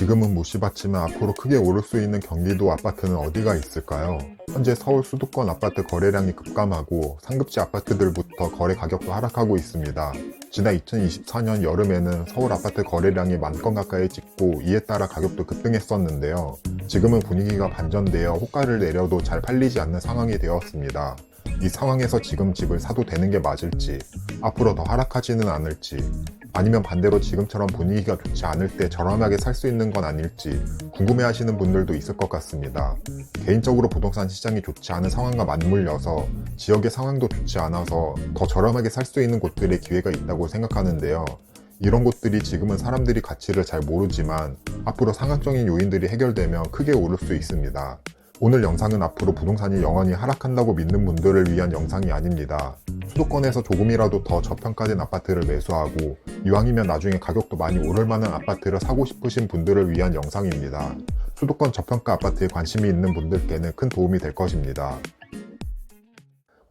지금은 무시받지만 앞으로 크게 오를 수 있는 경기도 아파트는 어디가 있을까요? 현재 서울 수도권 아파트 거래량이 급감하고 상급지 아파트들부터 거래 가격도 하락하고 있습니다. 지난 2024년 여름에는 서울 아파트 거래량이 10,000건 가까이 찍고 이에 따라 가격도 급등했었는데요. 지금은 분위기가 반전되어 호가를 내려도 잘 팔리지 않는 상황이 되었습니다. 이 상황에서 지금 집을 사도 되는 게 맞을지, 앞으로 더 하락하지는 않을지, 아니면 반대로 지금처럼 분위기가 좋지 않을 때 저렴하게 살 수 있는 건 아닐지 궁금해하시는 분들도 있을 것 같습니다. 개인적으로 부동산 시장이 좋지 않은 상황과 맞물려서 지역의 상황도 좋지 않아서 더 저렴하게 살 수 있는 곳들의 기회가 있다고 생각하는데요. 이런 곳들이 지금은 사람들이 가치를 잘 모르지만 앞으로 상황적인 요인들이 해결되면 크게 오를 수 있습니다. 오늘 영상은 앞으로 부동산이 영원히 하락한다고 믿는 분들을 위한 영상이 아닙니다. 수도권에서 조금이라도 더 저평가된 아파트를 매수하고 이왕이면 나중에 가격도 많이 오를 만한 아파트를 사고 싶으신 분들을 위한 영상입니다. 수도권 저평가 아파트에 관심이 있는 분들께는 큰 도움이 될 것입니다.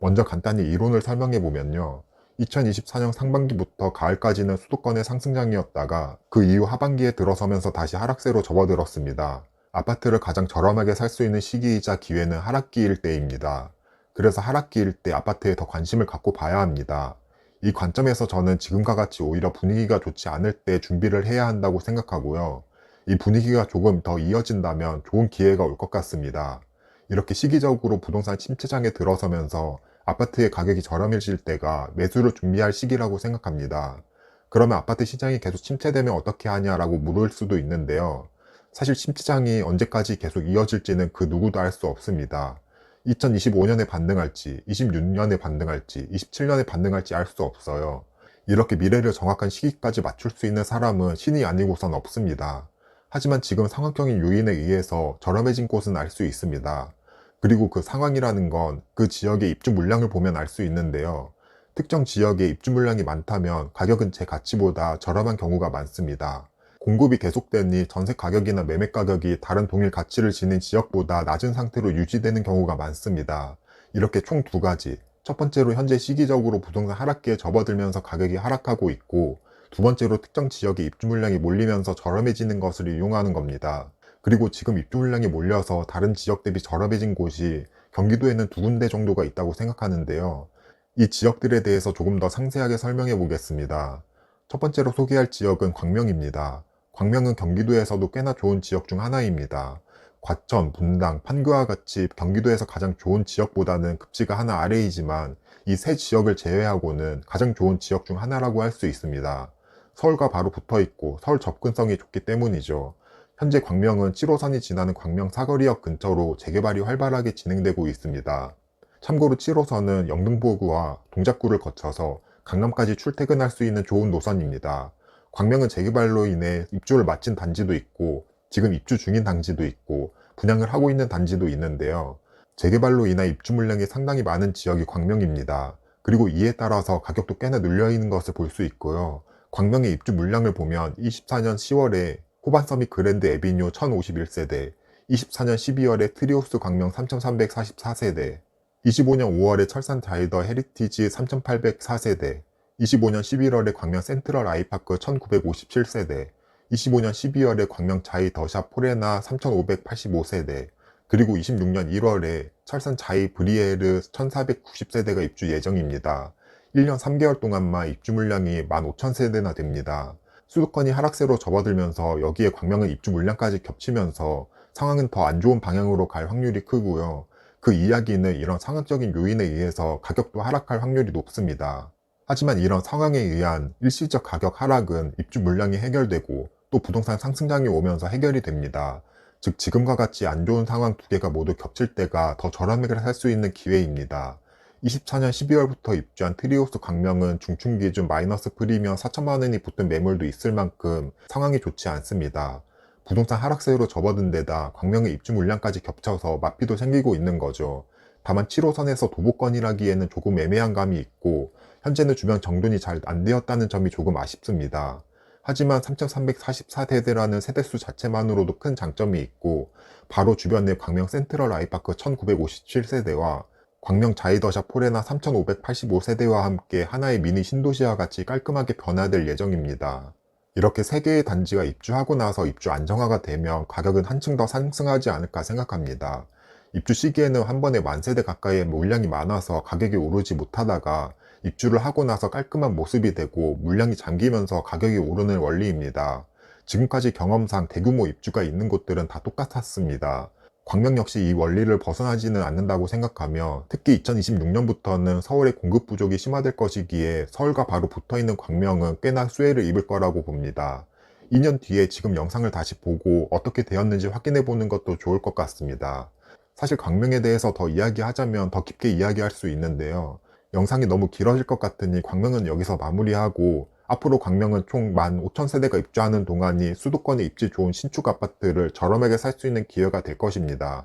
먼저 간단히 이론을 설명해 보면요. 2024년 상반기부터 가을까지는 수도권의 상승장이었다가 그 이후 하반기에 들어서면서 다시 하락세로 접어들었습니다. 아파트를 가장 저렴하게 살 수 있는 시기이자 기회는 하락기일 때입니다. 그래서 하락기일 때 아파트에 더 관심을 갖고 봐야 합니다. 이 관점에서 저는 지금과 같이 오히려 분위기가 좋지 않을 때 준비를 해야 한다고 생각하고요. 이 분위기가 조금 더 이어진다면 좋은 기회가 올 것 같습니다. 이렇게 시기적으로 부동산 침체장에 들어서면서 아파트의 가격이 저렴해질 때가 매수를 준비할 시기라고 생각합니다. 그러면 아파트 시장이 계속 침체되면 어떻게 하냐라고 물을 수도 있는데요. 사실 침체장이 언제까지 계속 이어질지는 그 누구도 알 수 없습니다. 2025년에 반등할지, 26년에 반등할지, 27년에 반등할지 알 수 없어요. 이렇게 미래를 정확한 시기까지 맞출 수 있는 사람은 신이 아니고선 없습니다. 하지만 지금 상황적인 요인에 의해서 저렴해진 곳은 알 수 있습니다. 그리고 그 상황이라는 건 그 지역의 입주 물량을 보면 알 수 있는데요. 특정 지역에 입주 물량이 많다면 가격은 제 가치보다 저렴한 경우가 많습니다. 공급이 계속되니 전세 가격이나 매매 가격이 다른 동일 가치를 지닌 지역보다 낮은 상태로 유지되는 경우가 많습니다. 이렇게 총 두 가지. 첫 번째로 현재 시기적으로 부동산 하락기에 접어들면서 가격이 하락하고 있고, 두 번째로 특정 지역에 입주 물량이 몰리면서 저렴해지는 것을 이용하는 겁니다. 그리고 지금 입주 물량이 몰려서 다른 지역 대비 저렴해진 곳이 경기도에는 두 군데 정도가 있다고 생각하는데요. 이 지역들에 대해서 조금 더 상세하게 설명해 보겠습니다. 첫 번째로 소개할 지역은 광명입니다. 광명은 경기도에서도 꽤나 좋은 지역 중 하나입니다. 과천, 분당, 판교와 같이 경기도에서 가장 좋은 지역보다는 급지가 하나 아래이지만 이 세 지역을 제외하고는 가장 좋은 지역 중 하나라고 할 수 있습니다. 서울과 바로 붙어 있고 서울 접근성이 좋기 때문이죠. 현재 광명은 7호선이 지나는 광명 사거리역 근처로 재개발이 활발하게 진행되고 있습니다. 참고로 7호선은 영등포구와 동작구를 거쳐서 강남까지 출퇴근할 수 있는 좋은 노선입니다. 광명은 재개발로 인해 입주를 마친 단지도 있고 지금 입주 중인 단지도 있고 분양을 하고 있는 단지도 있는데요. 재개발로 인한 입주 물량이 상당히 많은 지역이 광명입니다. 그리고 이에 따라서 가격도 꽤나 눌려있는 것을 볼 수 있고요. 광명의 입주 물량을 보면 24년 10월에 호반서밋 그랜드 에비뉴 1051세대, 24년 12월에 트리오스 광명 3344세대, 25년 5월에 철산 자이더 헤리티지 3804세대, 25년 11월에 광명 센트럴 아이파크 1957세대, 25년 12월에 광명 자이 더샵 포레나 3585세대, 그리고 26년 1월에 철산 자이 브리에르 1490세대가 입주 예정입니다. 1년 3개월 동안만 입주 물량이 15,000세대나 됩니다. 수도권이 하락세로 접어들면서 여기에 광명의 입주 물량까지 겹치면서 상황은 더 안 좋은 방향으로 갈 확률이 크고요. 그 이야기는 이런 상황적인 요인에 의해서 가격도 하락할 확률이 높습니다. 하지만 이런 상황에 의한 일시적 가격 하락은 입주 물량이 해결되고 또 부동산 상승장이 오면서 해결이 됩니다. 즉 지금과 같이 안 좋은 상황 두 개가 모두 겹칠 때가 더 저렴하게 살 수 있는 기회입니다. 24년 12월부터 입주한 트리오스 광명은 중춘 기준 마이너스 프리미엄 4천만 원이 붙은 매물도 있을 만큼 상황이 좋지 않습니다. 부동산 하락세로 접어든 데다 광명의 입주 물량까지 겹쳐서 마피도 생기고 있는 거죠. 다만 7호선에서 도보권이라기에는 조금 애매한 감이 있고 현재는 주변 정돈이 잘 안 되었다는 점이 조금 아쉽습니다. 하지만 3344세대라는 세대수 자체만으로도 큰 장점이 있고 바로 주변에 광명 센트럴 아이파크 1957세대와 광명 자이더샵 포레나 3585세대와 함께 하나의 미니 신도시와 같이 깔끔하게 변화될 예정입니다. 이렇게 3개의 단지가 입주하고 나서 입주 안정화가 되면 가격은 한층 더 상승하지 않을까 생각합니다. 입주 시기에는 한 번에 10,000세대 가까이의 물량이 많아서 가격이 오르지 못하다가 입주를 하고 나서 깔끔한 모습이 되고 물량이 잠기면서 가격이 오르는 원리입니다. 지금까지 경험상 대규모 입주가 있는 곳들은 다 똑같았습니다. 광명 역시 이 원리를 벗어나지는 않는다고 생각하며, 특히 2026년부터는 서울의 공급 부족이 심화될 것이기에 서울과 바로 붙어있는 광명은 꽤나 수혜를 입을 거라고 봅니다. 2년 뒤에 지금 영상을 다시 보고 어떻게 되었는지 확인해 보는 것도 좋을 것 같습니다. 사실 광명에 대해서 더 이야기하자면 더 깊게 이야기할 수 있는데요. 영상이 너무 길어질 것 같으니 광명은 여기서 마무리하고, 앞으로 광명은 총 15,000세대가 입주하는 동안이 수도권에 입지 좋은 신축 아파트를 저렴하게 살 수 있는 기회가 될 것입니다.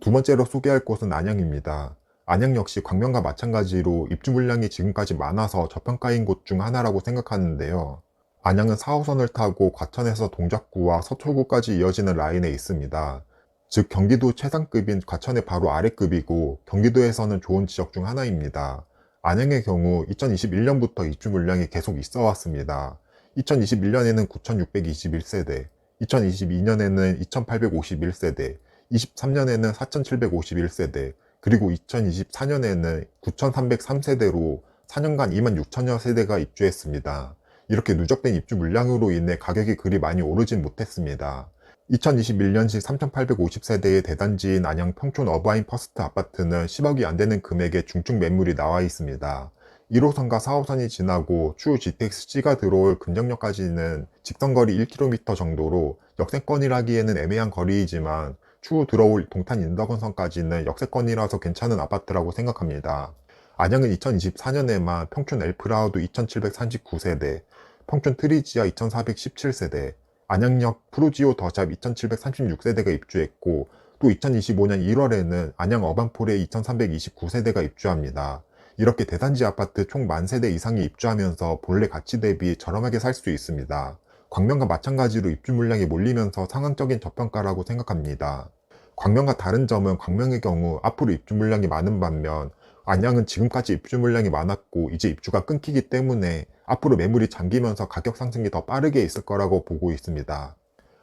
두 번째로 소개할 곳은 안양입니다. 안양 역시 광명과 마찬가지로 입주 물량이 지금까지 많아서 저평가인 곳 중 하나라고 생각하는데요. 안양은 4호선을 타고 과천에서 동작구와 서초구까지 이어지는 라인에 있습니다. 즉 경기도 최상급인 과천의 바로 아래급이고 경기도에서는 좋은 지역 중 하나입니다. 안양의 경우 2021년부터 입주 물량이 계속 있어 왔습니다. 2021년에는 9,621세대, 2022년에는 2,851세대, 23년에는 4,751세대, 그리고 2024년에는 9,303세대로 4년간 26,000여 세대가 입주했습니다. 이렇게 누적된 입주 물량으로 인해 가격이 그리 많이 오르진 못했습니다. 2021년식 3,850세대의 대단지인 안양 평촌 어바인 퍼스트 아파트는 10억이 안되는 금액의 중증 매물이 나와 있습니다. 1호선과 4호선이 지나고 추후 GTX-C가 들어올 금정역까지는 직선거리 1km 정도로 역세권이라기에는 애매한 거리이지만, 추후 들어올 동탄 인덕원선까지는 역세권이라서 괜찮은 아파트라고 생각합니다. 안양은 2024년에만 평촌 엘프라우드 2,739세대, 평촌 트리지아 2,417세대, 안양역 프루지오 더샵 2,736세대가 입주했고, 또 2025년 1월에는 안양 어반폴에 2,329세대가 입주합니다. 이렇게 대단지 아파트 총 10,000세대 이상이 입주하면서 본래 가치 대비 저렴하게 살 수 있습니다. 광명과 마찬가지로 입주 물량이 몰리면서 상황적인 저평가라고 생각합니다. 광명과 다른 점은 광명의 경우 앞으로 입주 물량이 많은 반면, 안양은 지금까지 입주 물량이 많았고 이제 입주가 끊기기 때문에 앞으로 매물이 잠기면서 가격 상승이 더 빠르게 있을 거라고 보고 있습니다.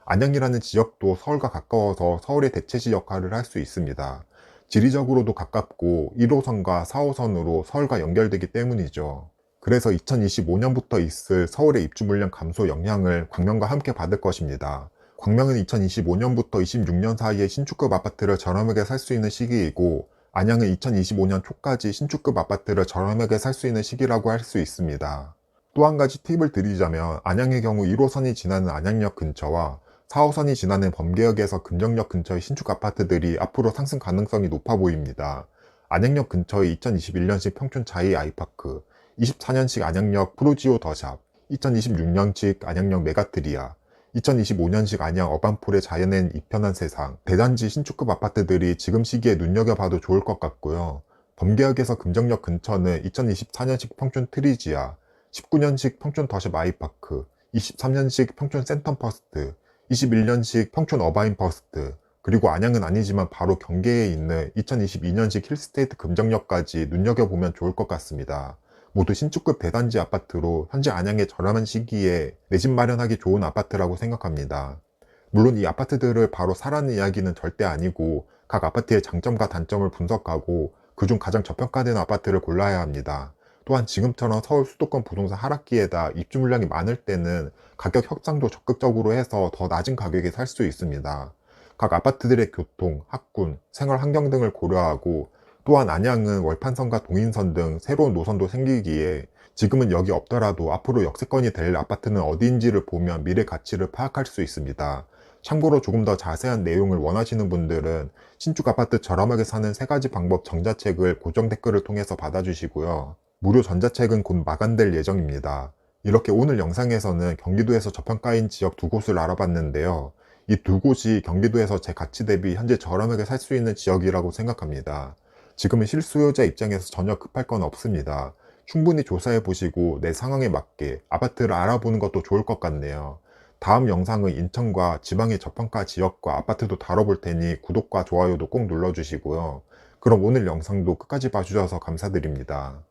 안양이라는 지역도 서울과 가까워서 서울의 대체지 역할을 할 수 있습니다. 지리적으로도 가깝고 1호선과 4호선으로 서울과 연결되기 때문이죠. 그래서 2025년부터 있을 서울의 입주 물량 감소 영향을 광명과 함께 받을 것입니다. 광명은 2025년부터 26년 사이에 신축급 아파트를 저렴하게 살 수 있는 시기이고, 안양은 2025년 초까지 신축급 아파트를 저렴하게 살 수 있는 시기라고 할 수 있습니다. 또 한 가지 팁을 드리자면, 안양의 경우 1호선이 지나는 안양역 근처와 4호선이 지나는 범계역에서 금정역 근처의 신축 아파트들이 앞으로 상승 가능성이 높아 보입니다. 안양역 근처의 2021년식 평촌 자이 아이파크, 24년식 안양역 프로지오 더샵, 2026년식 안양역 메가트리아, 2025년식 안양 어반폴의 자연엔 이편한 세상, 대단지 신축급 아파트들이 지금 시기에 눈여겨봐도 좋을 것 같고요. 범계역에서 금정역 근처는 2024년식 평촌 트리지아, 19년식 평촌 더샵 아이파크, 23년식 평촌 센텀퍼스트, 21년식 평촌 어바인 퍼스트, 그리고 안양은 아니지만 바로 경계에 있는 2022년식 힐스테이트 금정역까지 눈여겨보면 좋을 것 같습니다. 모두 신축급 대단지 아파트로 현재 안양의 저렴한 시기에 내 집 마련하기 좋은 아파트라고 생각합니다. 물론 이 아파트들을 바로 사라는 이야기는 절대 아니고, 각 아파트의 장점과 단점을 분석하고 그중 가장 저평가된 아파트를 골라야 합니다. 또한 지금처럼 서울 수도권 부동산 하락기에다 입주 물량이 많을 때는 가격 협상도 적극적으로 해서 더 낮은 가격에 살 수 있습니다. 각 아파트들의 교통, 학군, 생활 환경 등을 고려하고, 또한 안양은 월판선과 동인선 등 새로운 노선도 생기기에 지금은 여기 없더라도 앞으로 역세권이 될 아파트는 어디인지를 보면 미래 가치를 파악할 수 있습니다. 참고로 조금 더 자세한 내용을 원하시는 분들은 신축 아파트 저렴하게 사는 3가지 방법 전자책을 고정 댓글을 통해서 받아주시고요. 무료 전자책은 곧 마감될 예정입니다. 이렇게 오늘 영상에서는 경기도에서 저평가인 지역 2곳을 알아봤는데요. 이 2곳이 경기도에서 제 가치 대비 현재 저렴하게 살 수 있는 지역이라고 생각합니다. 지금은 실수요자 입장에서 전혀 급할 건 없습니다. 충분히 조사해 보시고 내 상황에 맞게 아파트를 알아보는 것도 좋을 것 같네요. 다음 영상은 인천과 지방의 저평가 지역과 아파트도 다뤄볼 테니 구독과 좋아요도 꼭 눌러주시고요. 그럼 오늘 영상도 끝까지 봐주셔서 감사드립니다.